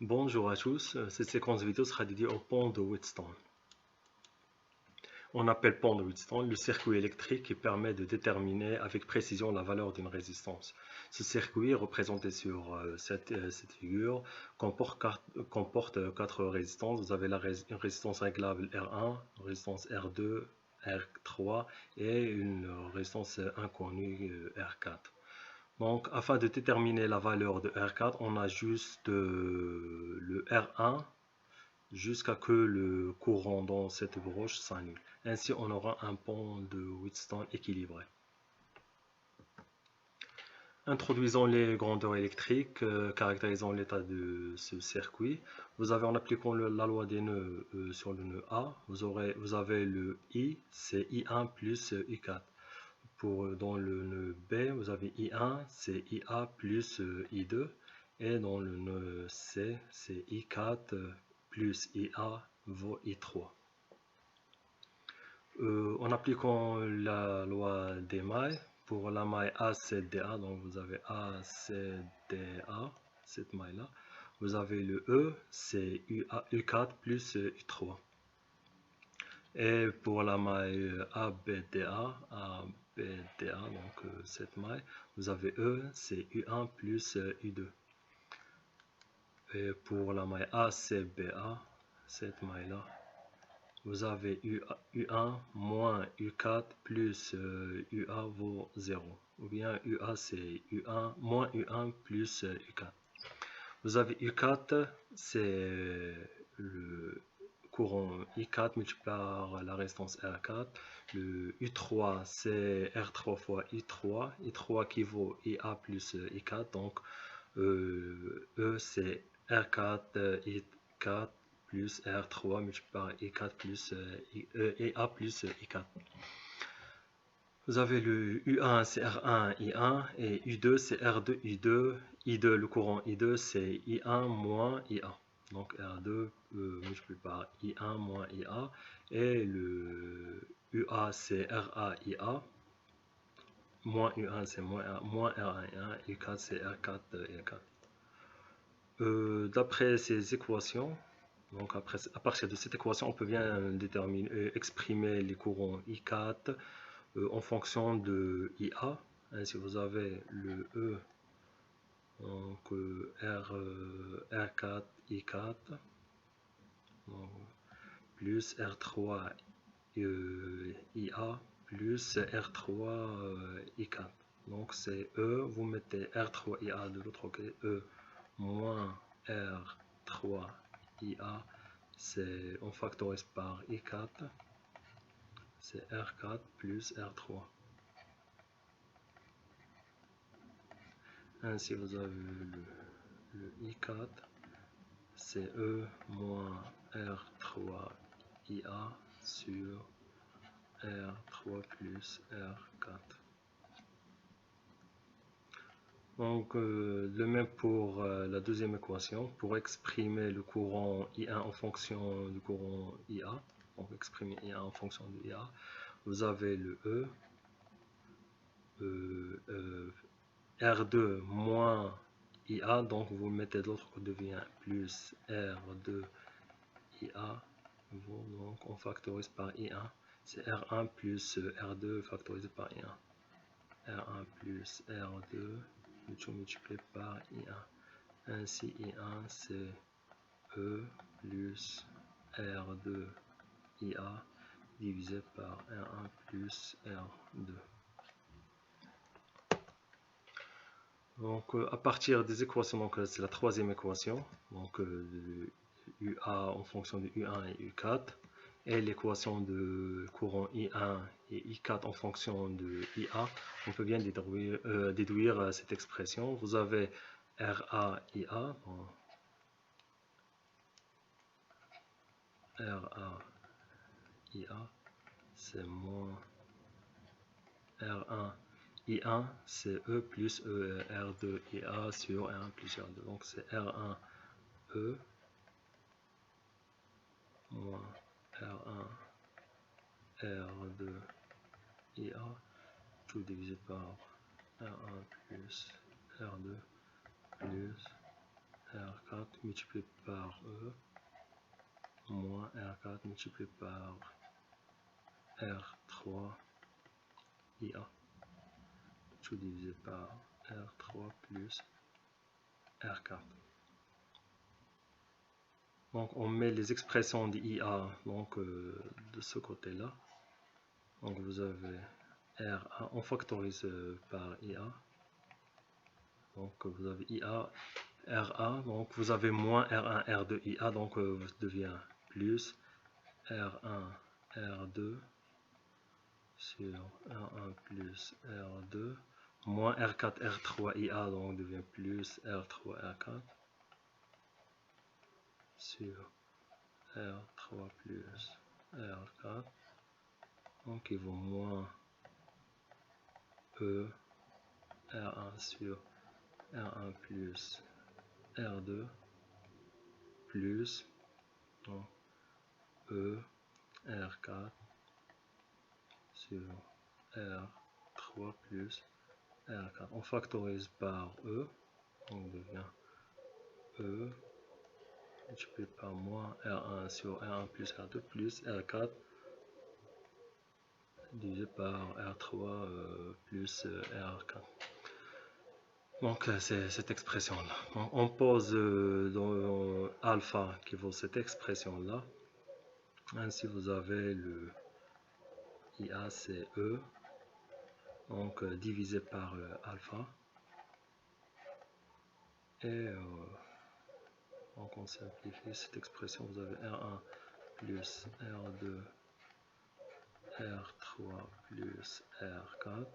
Bonjour à tous, cette séquence vidéo sera dédiée au pont de Wheatstone. On appelle pont de Wheatstone le circuit électrique qui permet de déterminer avec précision la valeur d'une résistance. Ce circuit, représenté sur cette figure, comporte quatre résistances. Vous avez une résistance réglable R1, une résistance R2, R3 et une résistance inconnue R4. Donc, afin de déterminer la valeur de R4, on ajuste le R1 jusqu'à que le courant dans cette broche s'annule. Ainsi, on aura un pont de Wheatstone équilibré. Introduisons les grandeurs électriques caractérisant l'état de ce circuit. Vous avez, en appliquant la loi des nœuds sur le nœud A, vous avez le I, c'est I1 plus I4. Dans le nœud B, vous avez I1, c'est IA plus I2. Et dans le nœud C, c'est I4 plus IA vaut I3. En appliquant la loi des mailles, pour la maille ACDA, donc vous avez ACDA, cette maille-là, vous avez le E, c'est U4 plus U3. Et pour la maille ABDA, donc cette maille, vous avez E, c'est U1 plus U2. Et pour la maille ACBA, cette maille-là, vous avez U1 moins U4 plus UA vaut 0. Ou bien UA c'est U1 moins U1 plus U4. Vous avez U4, c'est le courant I4 multiplié par la résistance R4. Le U3, c'est R3 fois I3. I3 qui vaut IA plus I4. Donc, E, c'est R4, I4 plus R3 multiplié par I4 plus IA plus I4. Vous avez le U1, c'est R1, I1, et U2, c'est R2, I2. I2, le courant I2, c'est I1 moins IA. Donc R2 multiplié par I1 moins IA. Et le UA, c'est RA, IA. Moins U1, c'est moins R1, I1. U4, c'est R4, I4. D'après ces équations, donc à partir de cette équation, on peut bien exprimer les courants I4 en fonction de IA. Ainsi, vous avez le E, donc R4, I4, donc, plus R3 IA, plus R3 I4. Donc c'est E, vous mettez R3 IA de l'autre côté, E moins R3 IA, on factorise par I4, c'est R4 plus R3. Ainsi, vous avez le I4, c'est E moins R3 IA sur R3 plus R4. Donc, le même pour la deuxième équation. Pour exprimer le courant I1 en fonction du courant IA, donc exprimer I1 en fonction de IA, vous avez le R2 moins IA, donc vous mettez de l'autre côté, devient plus R2 IA, donc on factorise par I1, c'est R1 plus R2 factorisé par I1, R1 plus R2 multiplié par I1, ainsi I1 c'est E plus R2 IA divisé par R1 plus R2. Donc à partir des équations, donc c'est la troisième équation, donc UA en fonction de U1 et U4, et l'équation de courant I1 et I4 en fonction de IA, on peut bien déduire cette expression. Vous avez RA IA, bon, RA IA, c'est moins R1 I1, c'est E plus R2 IA sur R1 plus R2. Donc c'est R1 E moins R1 R2 IA, tout divisé par R1 plus R2 plus R4 multiplié par E moins R4 multiplié par R3 IA, tout divisé par R3 plus R4. Donc on met les expressions d'IA donc de ce côté-là. Donc vous avez RA, on factorise par IA. Donc vous avez IA, RA, donc vous avez moins R1, R2, IA, donc vous devient plus R1, R2 sur R1 plus R2 moins R4, R3, IA, donc devient plus R3, R4 sur R3 plus R4, donc il vaut moins E R1 sur R1 plus R2 plus donc, E R4 sur R3 plus R4. On factorise par E, on devient E multiplié par moins R1 sur R1 plus R2 plus R4 divisé par R3 plus R4. Donc c'est cette expression-là. On pose dans alpha qui vaut cette expression-là. Ainsi vous avez le IA c'est E, donc divisé par alpha. Et donc on simplifie cette expression, vous avez R1 plus R2 R3 plus R4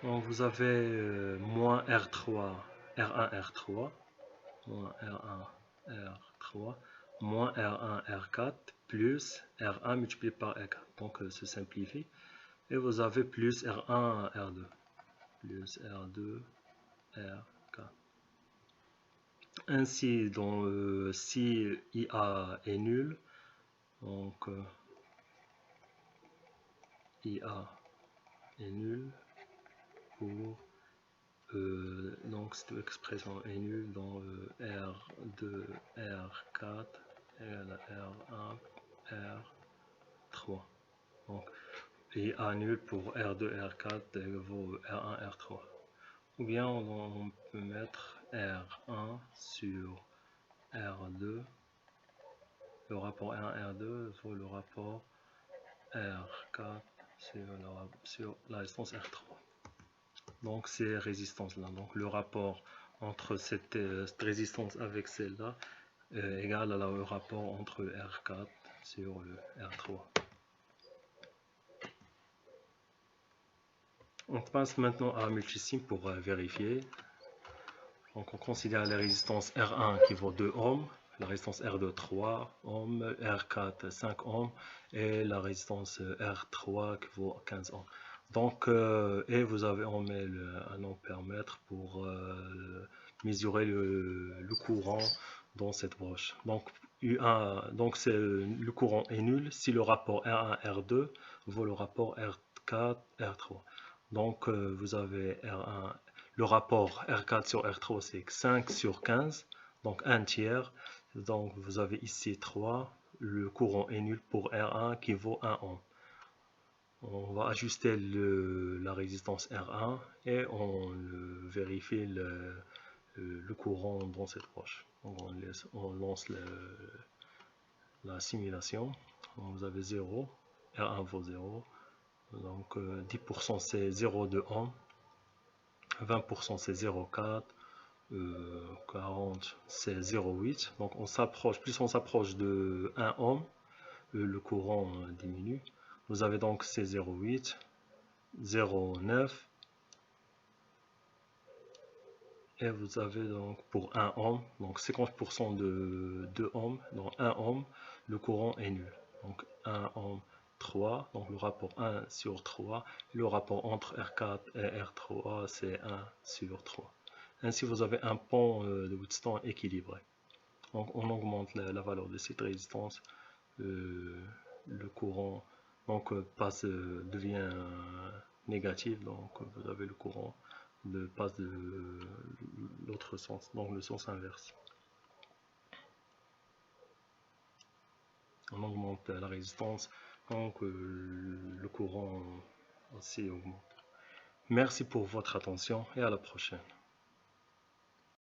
donc vous avez moins R3 R1 R3 moins R1 R3 moins R1 R4 plus R1 multiplié par R4, donc se simplifie et vous avez plus R1 R2 plus R2 R4. Ainsi, donc, si IA est nul, donc IA est nul pour donc cette expression est nulle dans R2 R4 égale à R1 R3. Donc IA nul pour R2 R4 vaut R1 R3. Ou bien on peut mettre R1 sur R2. Le rapport R1 R2 vaut le rapport R4 sur la résistance R3. Donc ces résistances-là, donc le rapport entre cette résistance avec celle-là est égal à le rapport entre R4 sur le R3. On passe maintenant à multisim pour vérifier. Donc on considère les résistances R1 qui vaut 2 ohms, la résistance R2 3 ohms, R4 5 ohms et la résistance R3 qui vaut 15 ohms. Donc, et vous avez, on met un ampère-mètre pour mesurer le courant dans cette broche. Donc, U1, donc le courant est nul si le rapport R1 R2 vaut le rapport R4 R3. Donc, vous avez R1, le rapport R4 sur R3 c'est 5 sur 15, donc 1 tiers. Donc, vous avez ici 3. Le courant est nul pour R1 qui vaut 1 ohm. On va ajuster la résistance R1 et on vérifie le courant dans cette broche. On lance la simulation. Vous avez 0, R1 vaut 0. Donc 10% c'est 0,2 ohm, 20% c'est 0,4, 40 c'est 0,8. Donc on s'approche, plus on s'approche de 1 ohm, le courant diminue. Vous avez donc ces 0,8, 0,9 et vous avez donc pour 1 ohm, donc 50% de 2 ohms, donc 1 ohm, le courant est nul. Donc 1 ohm 3, donc le rapport 1 sur 3, le rapport entre R4 et R3 c'est 1 sur 3. Ainsi vous avez un pont de Wheatstone équilibré. Donc on augmente la valeur de cette résistance, le courant donc devient négatif, donc vous avez le courant passe de l'autre sens, donc le sens inverse. On augmente la résistance, donc le courant aussi augmente. Merci pour votre attention et à la prochaine.